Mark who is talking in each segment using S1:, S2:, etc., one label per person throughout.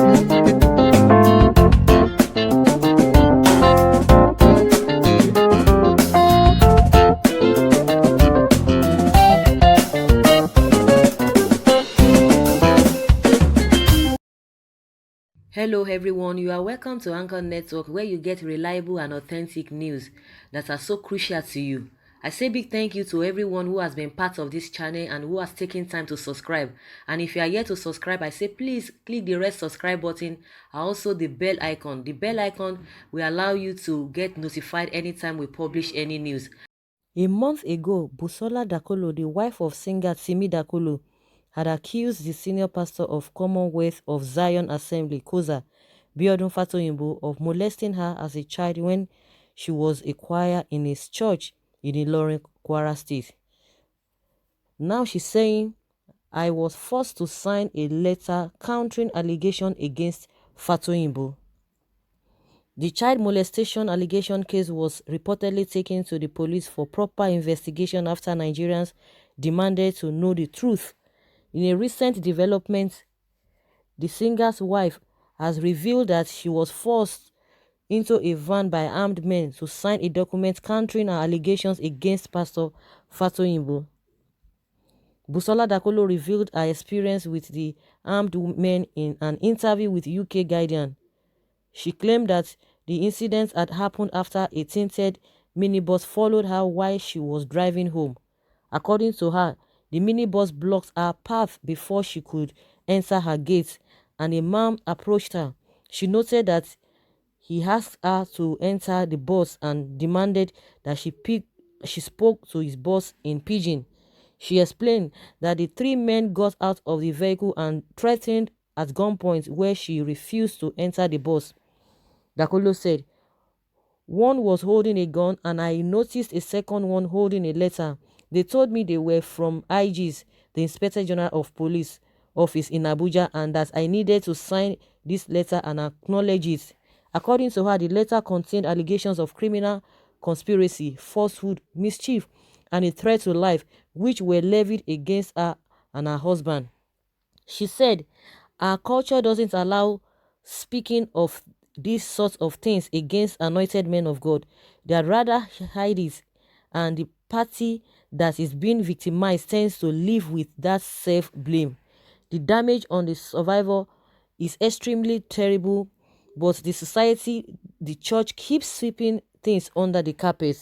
S1: Hello everyone, you are welcome to Anchor Network where you get reliable and authentic news that are so crucial to you. I say big thank you to everyone who has been part of this channel and who has taken time to subscribe. And if you are yet to subscribe, I say please click the red subscribe button and also the bell icon. The bell icon will allow you to get notified anytime we publish any news. A month ago, Busola Dakolo, the wife of singer Simi Dakolo, had accused the senior pastor of Commonwealth of Zion Assembly, Koza, Biodun Fatoyinbo, of molesting her as a child when she was a choir in his church in Ilorin, Kwara State. Now she's saying, I was forced to sign a letter countering allegation against Fatoyinbo. The child molestation allegation case was reportedly taken to the police for proper investigation after Nigerians demanded to know the truth. In a recent development, the singer's wife has revealed that she was forced into a van by armed men to sign a document countering her allegations against Pastor Fatoyinbo. Busola Dakolo revealed her experience with the armed men in an interview with UK Guardian. She claimed that the incident had happened after a tinted minibus followed her while she was driving home. According to her, the minibus blocked her path before she could enter her gate, and a man approached her. She noted that he asked her to enter the bus and demanded that she spoke to his boss in pidgin. She explained that the three men got out of the vehicle and threatened at gunpoint where she refused to enter the bus. Dakolo said, one was holding a gun and I noticed a second one holding a letter. They told me they were from IG's, the Inspector General of Police office in Abuja, and that I needed to sign this letter and acknowledge it. According to her, the letter contained allegations of criminal conspiracy, falsehood, mischief, and a threat to life, which were levied against her and her husband. She said, our culture doesn't allow speaking of these sorts of things against anointed men of God. They rather hide it, and the party that is being victimized tends to live with that self-blame. The damage on the survivor is extremely terrible, but the society, the church keeps sweeping things under the carpet.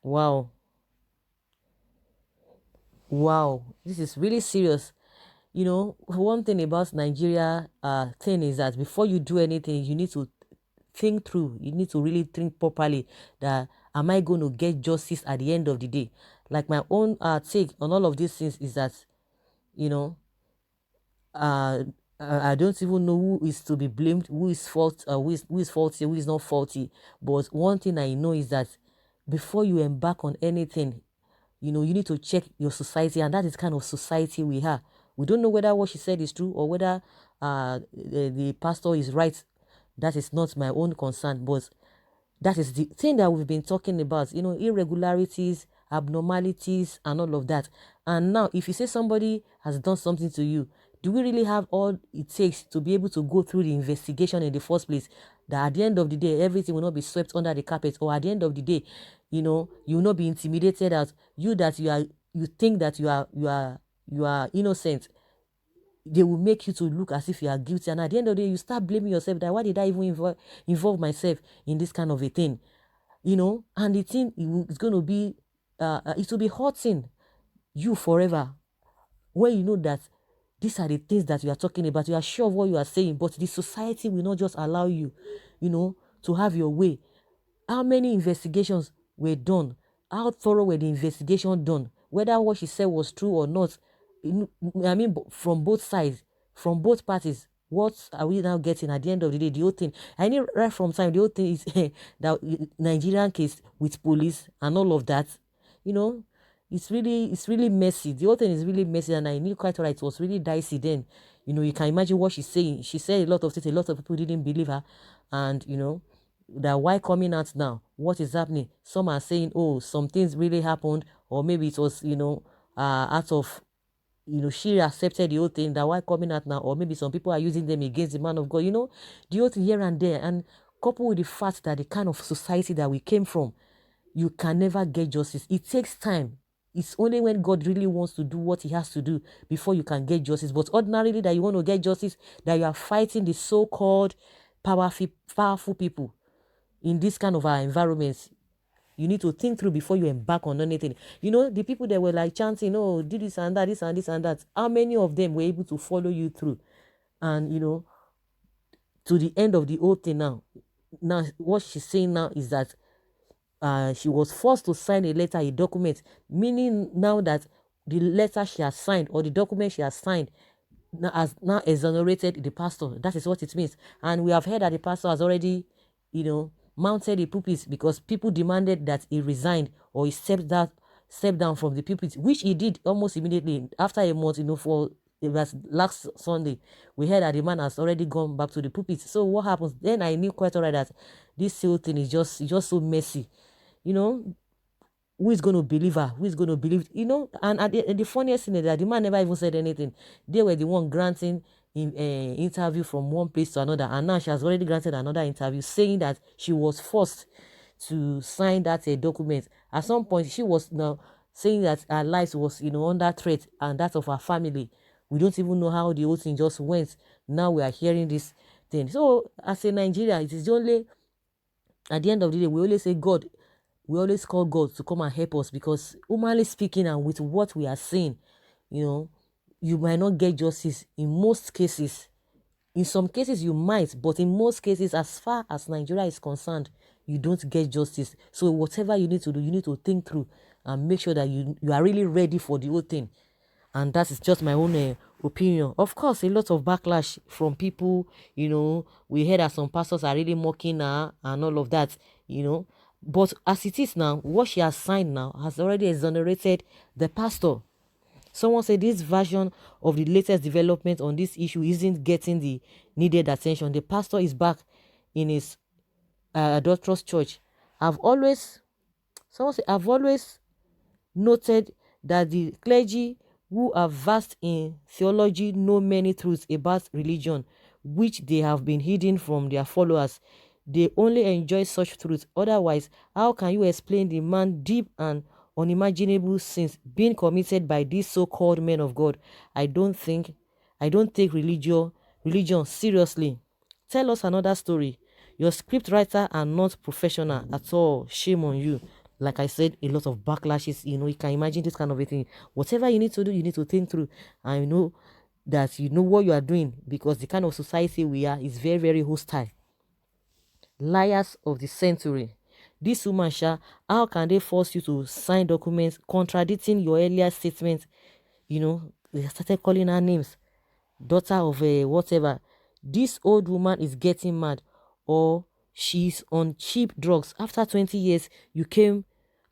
S1: Wow. Wow. This is really serious. You know, one thing about Nigeria thing is that before you do anything, you need to think through. You need to really think properly that am I going to get justice at the end of the day? Like my own take on all of these things is that, you know, uh, I don't even know who is to be blamed, who is faulty, who is not faulty. But one thing I know is that before you embark on anything, you know, you need to check your society, and that is kind of society we have. We don't know whether what she said is true or whether the pastor is right. That is not my own concern, but that is the thing that we've been talking about, you know, irregularities, abnormalities, and all of that. And now, if you say somebody has done something to you, do we really have all it takes to be able to go through the investigation in the first place? That at the end of the day, everything will not be swept under the carpet, or at the end of the day, you know, you will not be intimidated as you that you think that you are innocent. They will make you to look as if you are guilty, and at the end of the day you start blaming yourself that why did I even involve myself in this kind of a thing, you know. And the thing is going to be it will be hurting you forever when you know that these are the things that you are talking about. You are sure of what you are saying, but the society will not just allow you, you know, to have your way. How many investigations were done? How thorough were the investigation done? Whether what she said was true or not, I mean, from both sides, from both parties, what are we now getting at the end of the day? The whole thing, I need right from time, the whole thing is that Nigerian case with police and all of that, you know, it's really messy. The whole thing is really messy, and I knew quite right. It was really dicey then. You know, you can imagine what she's saying. She said a lot of things. A lot of people didn't believe her, and you know, that why coming out now, what is happening? Some are saying, oh, some things really happened, or maybe it was, you know, out of she accepted the whole thing, that why coming out now, or maybe some people are using them against the man of God, the whole thing here and there. And coupled with the fact that the kind of society that we came from, you can never get justice. It takes time. It's only when God really wants to do what he has to do before you can get justice. But ordinarily that you want to get justice, that you are fighting the so-called powerful people in this kind of environments, you need to think through before you embark on anything. The people that were like chanting, oh, do this and that, this and this and that. How many of them were able to follow you through? And, to the end of the whole thing now. Now, what she's saying now is that she was forced to sign a letter, a document, meaning now that the letter she has signed or the document she has signed now has now exonerated the pastor. That is what it means. And we have heard that the pastor has already, mounted the pulpit because people demanded that he resigned or he stepped down from the pulpit, which he did almost immediately after a month. For it was last Sunday, we heard that the man has already gone back to the pulpit. So what happens then? I knew quite alright that this whole thing is just so messy. Who is going to believe her? Who is going to believe, And the funniest thing is that the man never even said anything. They were the one granting in interview from one place to another, and now she has already granted another interview saying that she was forced to sign that document. At some point, she was now saying that her life was, under threat, and that of her family. We don't even know how the whole thing just went. Now we are hearing this thing. So as a Nigeria, it is only at the end of the day we always say God. We always call God to come and help us, because humanly speaking and with what we are seeing, you might not get justice in most cases. In some cases you might, but in most cases, as far as Nigeria is concerned, you don't get justice. So whatever you need to do, you need to think through and make sure that you are really ready for the whole thing. And that is just my own opinion. Of course, a lot of backlash from people. We heard that some pastors are really mocking her and all of that. But as it is now, what she has signed now has already exonerated the pastor. Someone said this version of the latest development on this issue isn't getting the needed attention. The pastor is back in his adulterous church. I've always noted that the clergy who are vast in theology know many truths about religion which they have been hidden from their followers. They only enjoy such truths. Otherwise, how can you explain the man deep and unimaginable sins being committed by these so-called men of God? I don't take religion seriously. Tell us another story. Your script writer are not professional at all. Shame on you. Like I said, a lot of backlashes. You can imagine this kind of a thing. Whatever you need to do, you need to think through. And that you know what you are doing, because the kind of society we are is very, very hostile. Liars of the century. This woman, how can they force you to sign documents contradicting your earlier statement? They started calling her names. Daughter of a whatever. This old woman is getting mad, or she's on cheap drugs. After 20 years, you came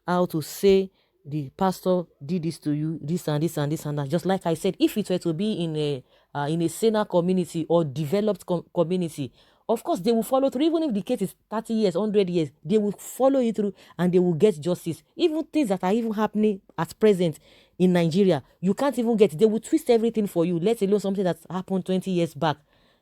S1: out to say the pastor did this to you, this and this and this and that. Just like I said, if it were to be in a saner community or developed community, of course they will follow through. Even if the case is 30 years, 100 years, they will follow it through and they will get justice. Even things that are even happening at present in Nigeria, you can't even get. They will twist everything for you, let alone something that happened 20 years back.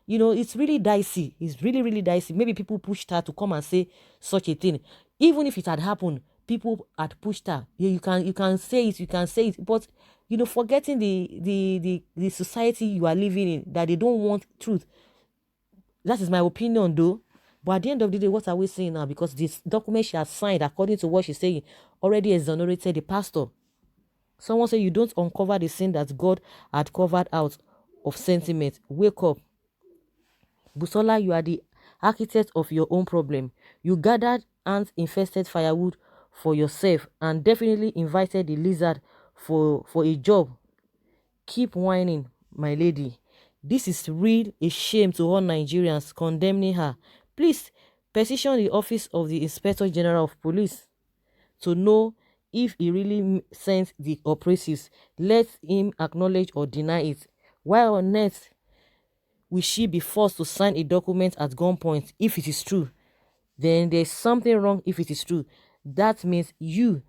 S1: It's really dicey. It's really, really dicey. Maybe people pushed her to come and say such a thing. Even if it had happened, people had pushed her. You can say it, but forgetting the society you are living in, that they don't want truth. That is my opinion, though. But at the end of the day, what are we saying now? Because this document she has signed, according to what she's saying, already exonerated the pastor. Someone said you don't uncover the sin that God had covered out of sentiment. Wake up. Busola, you are the architect of your own problem. You gathered ant-infested firewood for yourself and definitely invited the lizard for a job. Keep whining, my lady. This is real a shame to all Nigerians condemning her. Please petition the office of the Inspector General of Police to know if he really sent the operatives. Let him acknowledge or deny it. Why on earth will she be forced to sign a document at gunpoint if it is true? Then there's something wrong if it is true. That means you,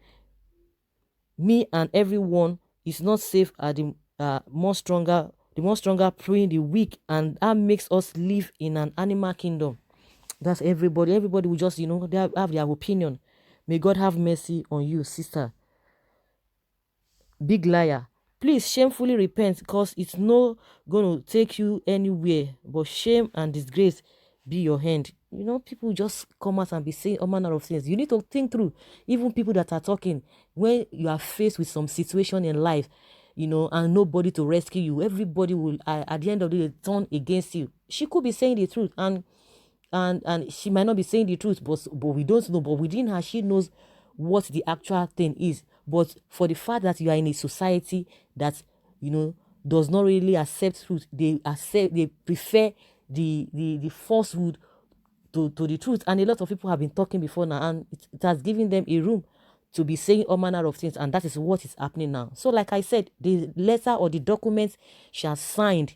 S1: me, and everyone is not safe at the the more stronger proving the weak, and that makes us live in an animal kingdom. That's everybody. Everybody will just, they have their opinion. May God have mercy on you, sister. Big liar. Please shamefully repent, because it's not going to take you anywhere, but shame and disgrace be your hand. People just come out and be saying all manner of things. You need to think through. Even people that are talking, when you are faced with some situation in life, and nobody to rescue you, everybody will, at the end of the day, turn against you. She could be saying the truth, and she might not be saying the truth, but we don't know. But within her, she knows what the actual thing is. But for the fact that you are in a society that does not really accept truth, they prefer the falsehood to the truth. And a lot of people have been talking before now, and it has given them a room to be saying all manner of things, and that is what is happening now. So like I said, the letter or the document she has signed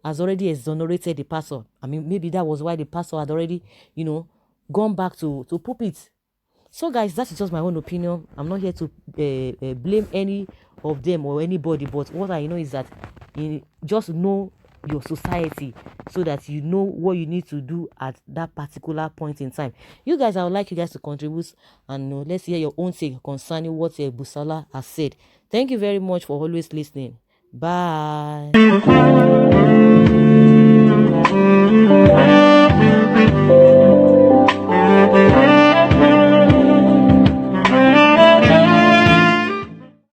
S1: has already exonerated the pastor. I mean, maybe that was why the pastor had already, gone back to pulpit. So, guys, that is just my own opinion. I'm not here to blame any of them or anybody, but what I know is that you just know your society, so that you know what you need to do at that particular point in time. You guys, I would like you guys to contribute, and let's hear your own take concerning what Busola has said. Thank you very much for always listening. Bye.